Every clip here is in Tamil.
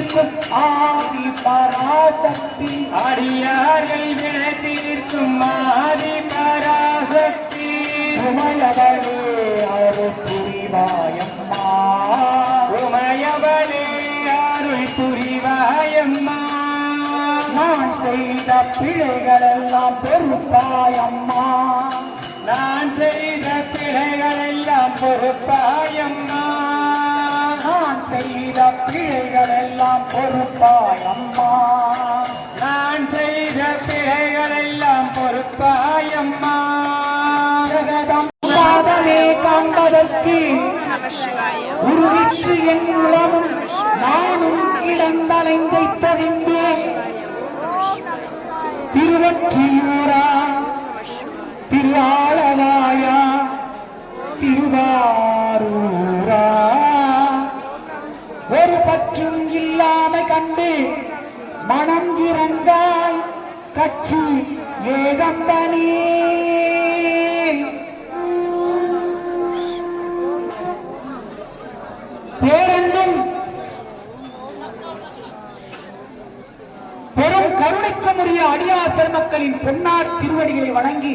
தீர்க்கும் ஆதி பராசக்தி, அடியார்கள் வினை தீர்க்கும் ஆதி பராசக்தி, உமையவளே அருள் புரிவாயம்மா, உமையவளே அருள் புரிவாயம்மா, நான் செய்த பிழைகளெல்லாம் பொறுப்பாயம்மா, நான் செய்த பிழைகளெல்லாம் பொறுப்பாயம்மா, நான் செய்த பிழைகளெல்லாம் பொறுப்பாயம்மா, நான் செய்த பிழைகளெல்லாம் பொறுப்பாயம்மா, ஜெகதம்பாதமே காண்பதற்கு உருவிற்று என் உளமும் நானும் இடந்தலைந்தை தவிந்தேன். திருவொற்றியூரா, திருஆலவாயா, திருவாரூரா, ஒரு பற்றும் இல்லாமை கண்டு மனம் இறங்காய் கட்சி ஏகம்பனே. பேரென்னும் பெரும் கருணைக்குரிய அடியார் பெருமக்களின் பொன்னார் திருவடிகளை வணங்கி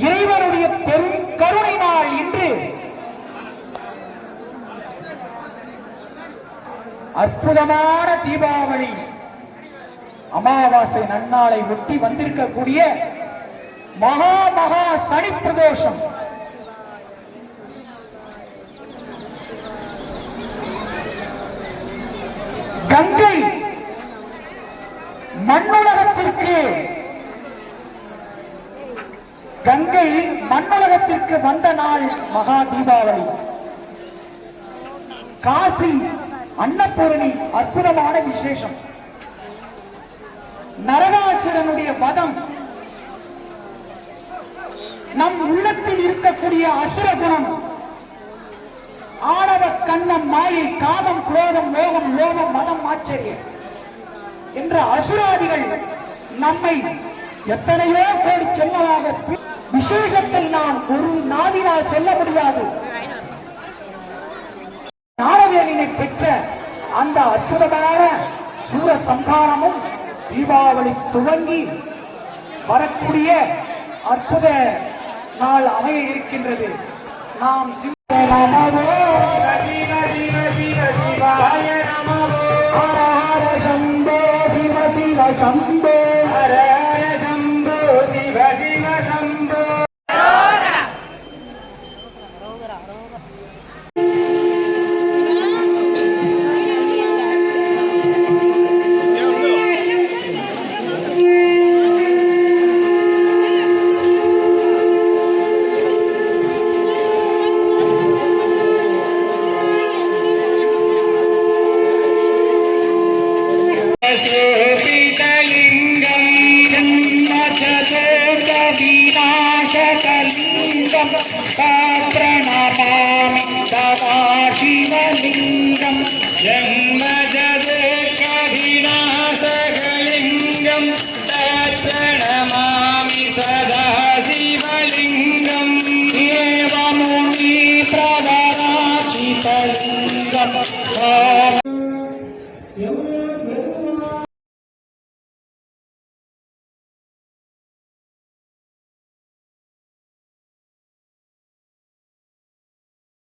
இறைவனுடைய பெரும் கருணை நாள் இன்று அற்புதமான தீபாவளி அமாவாசை நன்னாளை ஒட்டி வந்திருக்கக்கூடிய மகா மகா சனி பிரதோஷம். கங்கை மண்ணுலகத்திற்கு வந்த நாள் மகா தீபாவளி. காசி அன்னபூரணி அற்புதமான விசேஷம். நரகாசுரனுடைய வதம், நம் உள்ளத்தில் இருக்கக்கூடிய அசுர குணம், ஆணவ கண்ணம் மாயை காமம் குரோதம் மோகம் லோகம் மனம் ஆச்சரியம் என்ற அசுராதிகள் நம்மை எத்தனையோ கோடி செல்லமாக விசேஷத்தை நாம் ஒரு நாவினால் செல்ல முடியாது. ஞானவேலினை பெற்ற அந்த அற்புதமான சூர சம்ஹாரமும் தீபாவளி துவங்கி வரக்கூடிய அற்புத நாள் அமைய இருக்கின்றது. நாம் நமோ சிவ சிவ சிவ சிவாய நமோ, ஹர ஹர சம்போ சிவ சிவ சம்போ, ஹர ஹர சம்போ சிவ சிவ சம்போ. प्रणमामि सदा शिवलिंगं, जन्मजदेकविनाशकलिंगं तत्प्रणमामि सदा शिवलिंगं, एवमुनि प्रवराचितलिंगं